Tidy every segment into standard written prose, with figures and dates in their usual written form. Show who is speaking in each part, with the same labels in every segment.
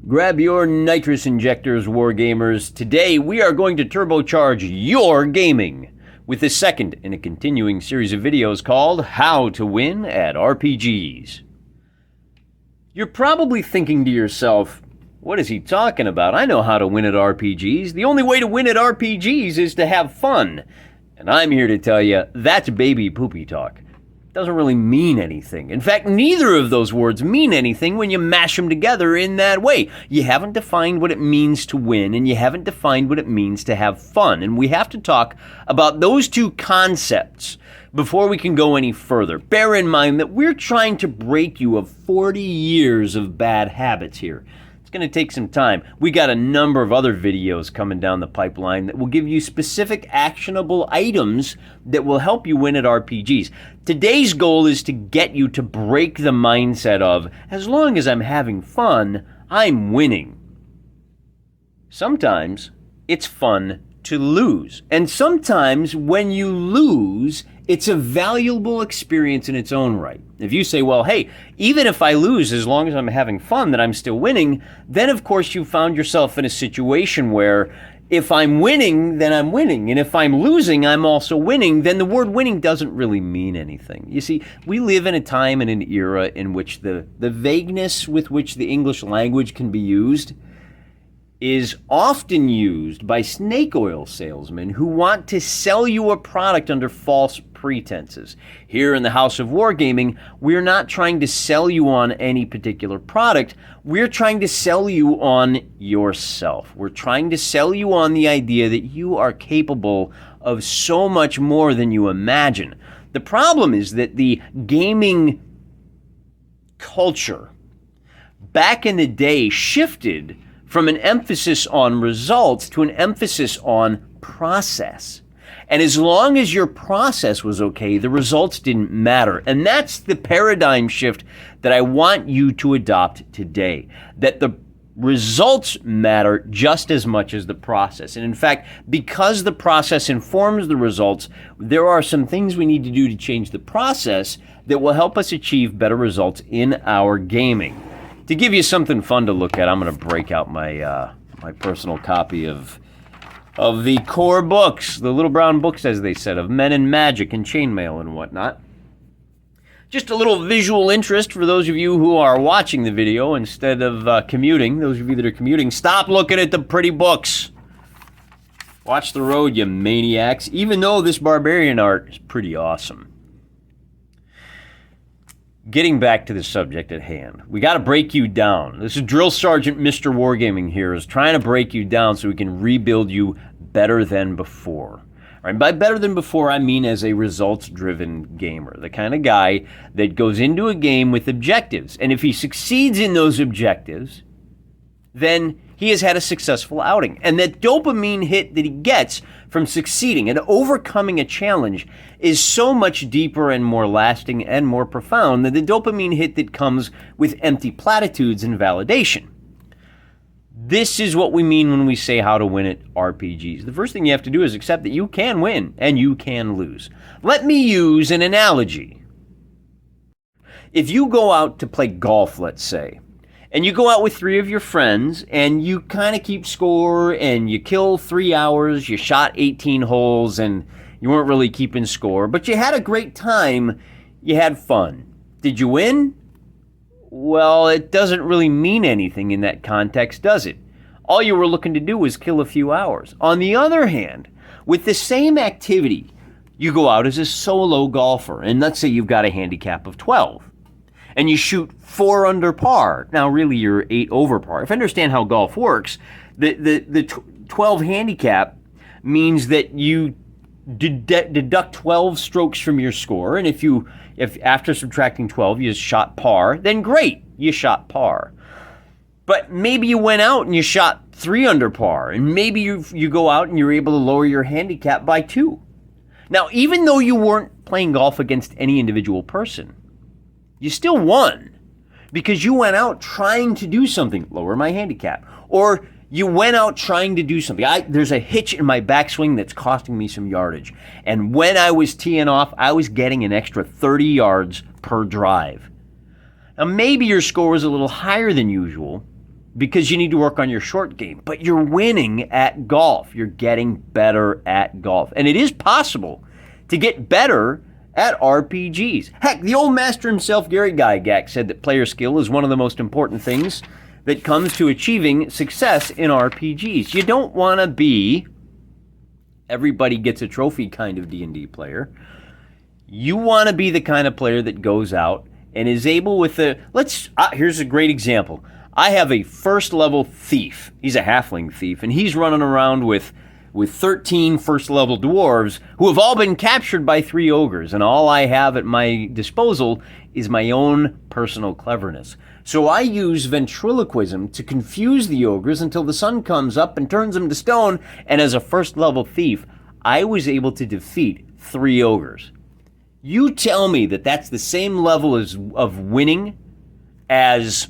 Speaker 1: Grab your nitrous injectors, Wargamers. Today we are going to turbocharge your gaming with the second in a continuing series of videos called How to Win at RPGs. You're probably thinking to yourself, what is he talking about? I know how to win at RPGs. The only way to win at RPGs is to have fun. And I'm here to tell you, that's baby poopy talk. Doesn't really mean anything. In fact, neither of those words mean anything when you mash them together in that way. You haven't defined what it means to win, and you haven't defined what it means to have fun. And we have to talk about those two concepts before we can go any further. Bear in mind that we're trying to break you of 40 years of bad habits here. It's going to take some time. We got a number of other videos coming down the pipeline that will give you specific actionable items that will help you win at RPGs. Today's goal is to get you to break the mindset of, as long as I'm having fun, I'm winning. Sometimes it's fun to lose. And sometimes when you lose, it's a valuable experience in its own right. If you say, well, hey, even if I lose, as long as I'm having fun, that I'm still winning, then of course you found yourself in a situation where if I'm winning, then I'm winning. And if I'm losing, I'm also winning. Then the word winning doesn't really mean anything. You see, we live in a time and an era in which the vagueness with which the English language can be used is often used by snake oil salesmen who want to sell you a product under false pretenses. Here in the House of Wargaming, we're not trying to sell you on any particular product. We're trying to sell you on yourself. We're trying to sell you on the idea that you are capable of so much more than you imagine. The problem is that the gaming culture back in the day shifted from an emphasis on results to an emphasis on process. And as long as your process was okay, the results didn't matter. And that's the paradigm shift that I want you to adopt today. That the results matter just as much as the process. And in fact, because the process informs the results, there are some things we need to do to change the process that will help us achieve better results in our gaming. To give you something fun to look at, I'm going to break out my my personal copy of the core books, the little brown books, as they said, of Men and Magic and Chainmail and whatnot. Just a little visual interest for those of you who are watching the video instead of commuting. Those of you that are commuting, stop looking at the pretty books. Watch the road, you maniacs, even though this barbarian art is pretty awesome. Getting back to the subject at hand, we got to break you down. This is Drill Sergeant Mr. Wargaming here, is trying to break you down so we can rebuild you better than before. All right, by better than before, I mean as a results-driven gamer, the kind of guy that goes into a game with objectives. And if he succeeds in those objectives, then he has had a successful outing. And that dopamine hit that he gets from succeeding and overcoming a challenge is so much deeper and more lasting and more profound than the dopamine hit that comes with empty platitudes and validation. This is what we mean when we say how to win at RPGs. The first thing you have to do is accept that you can win and you can lose. Let me use an analogy. If you go out to play golf, let's say, and you go out with 3 of your friends, and you kind of keep score, and you kill 3 hours, you shot 18 holes, and you weren't really keeping score, but you had a great time, you had fun. Did you win? Well, it doesn't really mean anything in that context, does it? All you were looking to do was kill a few hours. On the other hand, with the same activity, you go out as a solo golfer, and let's say you've got a handicap of 12. And you shoot 4 under par. Now, really, you're 8 over par. If I understand how golf works, the 12 handicap means that you deduct 12 strokes from your score. And if after subtracting 12 you shot par, then great, you shot par. But maybe you went out and you shot 3 under par. And maybe you go out and you're able to lower your handicap by 2. Now, even though you weren't playing golf against any individual person, you still won because you went out trying to do something, lower my handicap, or you went out trying to do something. There's a hitch in my backswing that's costing me some yardage. And when I was teeing off, I was getting an extra 30 yards per drive. Now, maybe your score was a little higher than usual, because you need to work on your short game. But you're winning at golf. You're getting better at golf. And it is possible to get better at RPGs. Heck, the old master himself, Gary Gygax, said that player skill is one of the most important things that comes to achieving success in RPGs. You don't want to be everybody gets a trophy kind of D&D player. You want to be the kind of player that goes out and is able with the, here's a great example. I have a first level thief. He's a halfling thief, and he's running around with 13 first level dwarves who have all been captured by 3 ogres, and all I have at my disposal is my own personal cleverness. So I use ventriloquism to confuse the ogres until the sun comes up and turns them to stone, and as a first level thief, I was able to defeat 3 ogres. You tell me that that's the same level of winning as,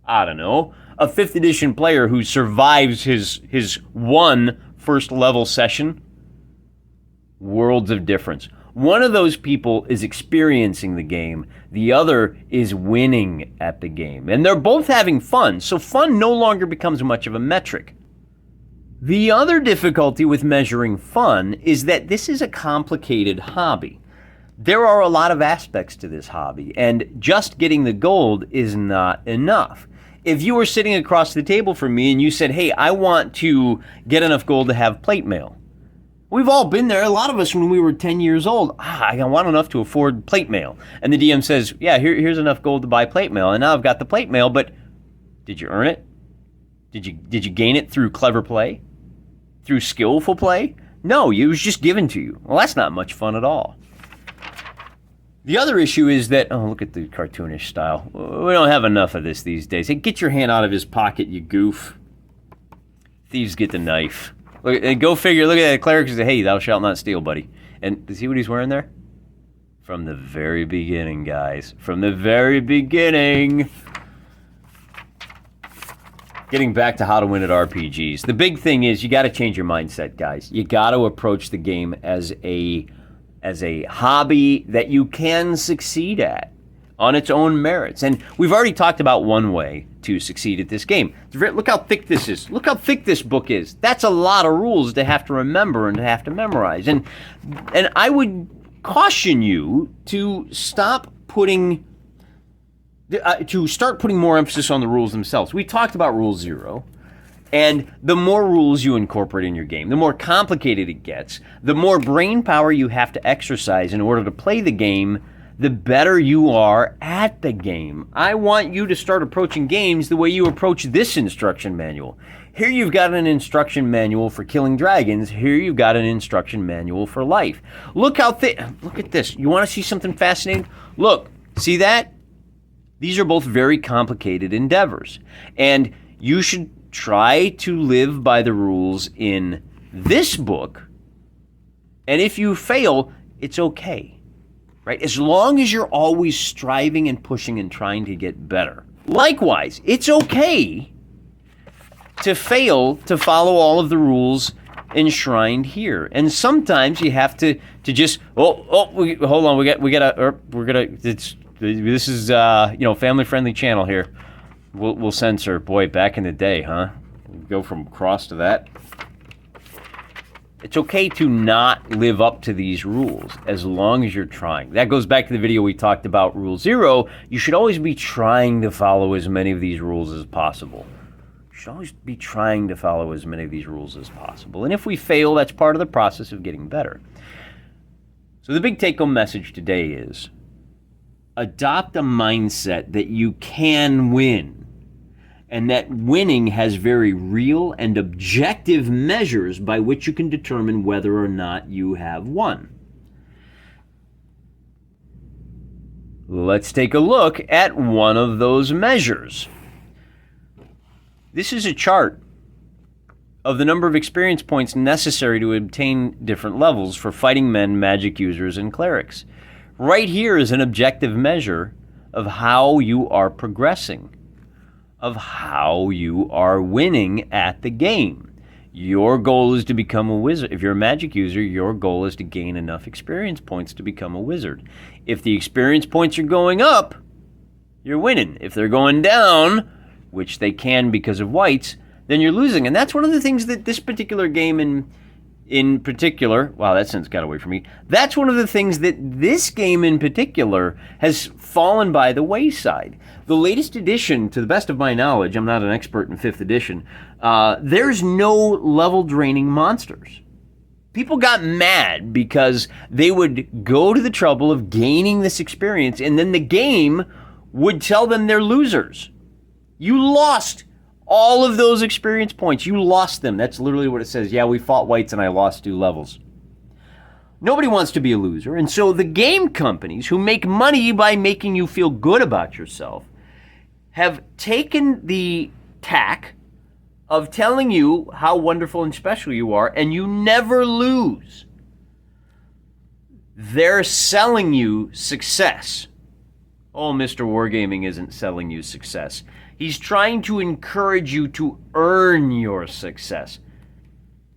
Speaker 1: I don't know, a 5th edition player who survives his one first level session? Worlds of difference. One of those people is experiencing the game. The other is winning at the game. And they're both having fun, so fun no longer becomes much of a metric. The other difficulty with measuring fun is that this is a complicated hobby. There are a lot of aspects to this hobby, and just getting the gold is not enough. If you were sitting across the table from me and you said, hey, I want to get enough gold to have plate mail. We've all been there. A lot of us, when we were 10 years old, I want enough to afford plate mail. And the DM says, yeah, here's enough gold to buy plate mail. And now I've got the plate mail, but did you earn it? Did you gain it through clever play? Through skillful play? No, it was just given to you. Well, that's not much fun at all. The other issue is that, oh, look at the cartoonish style. We don't have enough of this these days. Hey, get your hand out of his pocket, you goof. Thieves get the knife. Look, and go figure, look at that cleric and say, hey, thou shalt not steal, buddy. And see what he's wearing there? From the very beginning, guys. From the very beginning. Getting back to how to win at RPGs. The big thing is you got to change your mindset, guys. You got to approach the game as a hobby that you can succeed at on its own merits. And we've already talked about one way to succeed at this game. Look how thick this is. Look how thick this book is. That's a lot of rules to have to remember and to have to memorize. And I would caution you to start putting more emphasis on the rules themselves. We talked about Rule 0. And the more rules you incorporate in your game, the more complicated it gets, the more brain power you have to exercise in order to play the game, the better you are at the game. I want you to start approaching games the way you approach this instruction manual. Here you've got an instruction manual for killing dragons. Here you've got an instruction manual for life. Look how thick. Look at this. You want to see something fascinating? Look, see that? These are both very complicated endeavors. And you should try to live by the rules in this book, and if you fail, it's okay, right? As long as you're always striving and pushing and trying to get better. Likewise, it's okay to fail to follow all of the rules enshrined here, and sometimes you have to just hold on, this is family friendly channel here. We'll censor. Boy, back in the day, huh? Go from cross to that. It's okay to not live up to these rules as long as you're trying. That goes back to the video we talked about Rule 0. You should always be trying to follow as many of these rules as possible. You should always be trying to follow as many of these rules as possible. And if we fail, that's part of the process of getting better. So the big take-home message today is adopt a mindset that you can win. And that winning has very real and objective measures by which you can determine whether or not you have won. Let's take a look at one of those measures. This is a chart of the number of experience points necessary to obtain different levels for fighting men, magic users, and clerics. Right here is an objective measure of how you are progressing, of how you are winning at the game. Your goal is to become a wizard. If you're a magic user, your goal is to gain enough experience points to become a wizard. If the experience points are going up, you're winning. If they're going down, which they can because of whites, then you're losing. And that's one of the things that this particular game in particular, wow, that sentence got away from me. That's one of the things that this game in particular has fallen by the wayside. The latest edition, to the best of my knowledge, I'm not an expert in 5th edition, there's no level draining monsters. People got mad because they would go to the trouble of gaining this experience, and then the game would tell them they're losers. You lost all of those experience points. You lost them. That's literally what it says. Yeah, we fought whites and I lost 2 levels. Nobody wants to be a loser. And so the game companies who make money by making you feel good about yourself have taken the tack of telling you how wonderful and special you are, and you never lose. They're selling you success. Oh, Mr. Wargaming isn't selling you success. He's trying to encourage you to earn your success.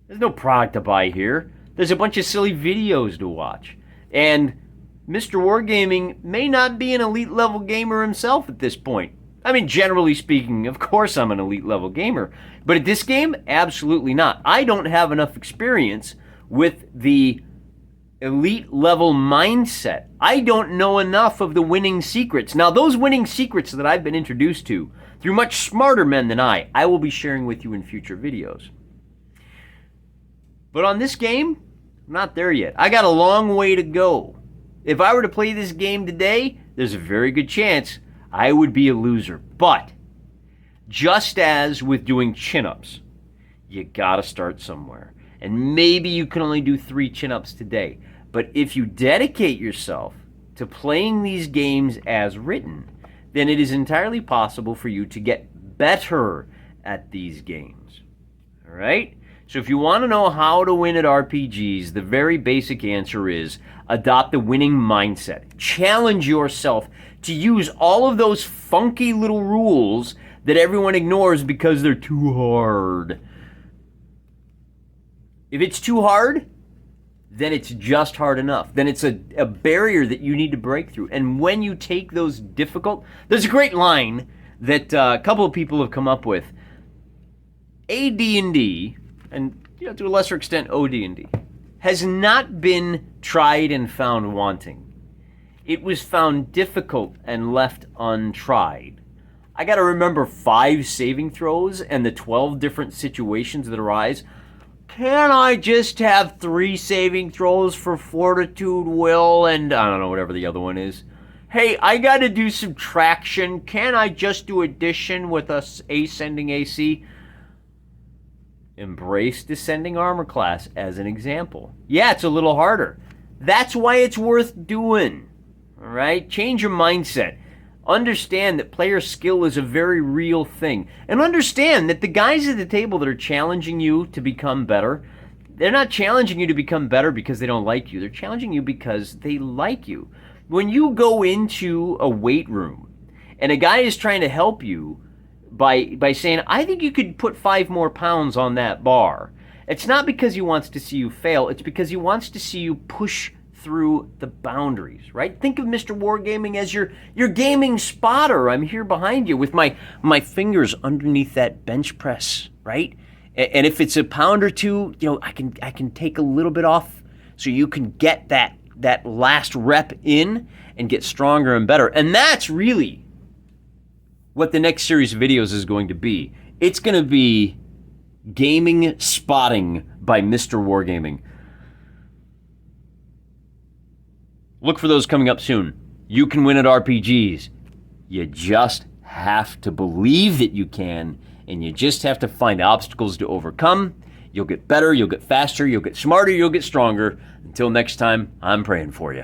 Speaker 1: There's no product to buy here. There's a bunch of silly videos to watch. And Mr. Wargaming may not be an elite level gamer himself at this point. I mean, generally speaking, of course I'm an elite level gamer. But at this game, absolutely not. I don't have enough experience with the elite level mindset. I don't know enough of the winning secrets. Now, those winning secrets that I've been introduced to through much smarter men than I will be sharing with you in future videos. But on this game, I'm not there yet. I got a long way to go. If I were to play this game today, there's a very good chance I would be a loser. But just as with doing chin-ups, you gotta start somewhere. And maybe you can only do 3 chin-ups today. But if you dedicate yourself to playing these games as written, then it is entirely possible for you to get better at these games. All right? So if you want to know how to win at RPGs, the very basic answer is adopt a winning mindset. Challenge yourself to use all of those funky little rules that everyone ignores because they're too hard. If it's too hard, then it's just hard enough. Then it's a barrier that you need to break through. And when you take those difficult... There's a great line that a couple of people have come up with. AD&D, and to a lesser extent OD&D, has not been tried and found wanting. It was found difficult and left untried. I got to remember 5 saving throws and the 12 different situations that arise. Can I just have 3 saving throws for fortitude, will, and I don't know, whatever the other one is? Hey, I got to do subtraction. Can I just do addition with a ascending AC? Embrace descending armor class as an example. Yeah, it's a little harder. That's why it's worth doing. All right? Change your mindset. Understand that player skill is a very real thing. And understand that the guys at the table that are challenging you to become better, they're not challenging you to become better because they don't like you. They're challenging you because they like you. When you go into a weight room and a guy is trying to help you by saying, I think you could put 5 more pounds on that bar, it's not because he wants to see you fail. It's because he wants to see you push through the boundaries, right? Think of Mr. Wargaming as your gaming spotter. I'm here behind you with my fingers underneath that bench press, right? And if it's a pound or two, I can take a little bit off so you can get that last rep in and get stronger and better. And that's really what the next series of videos is going to be. It's going to be gaming spotting by Mr. Wargaming. Look for those coming up soon. You can win at RPGs. You just have to believe that you can, and you just have to find obstacles to overcome. You'll get better, you'll get faster, you'll get smarter, you'll get stronger. Until next time, I'm praying for you.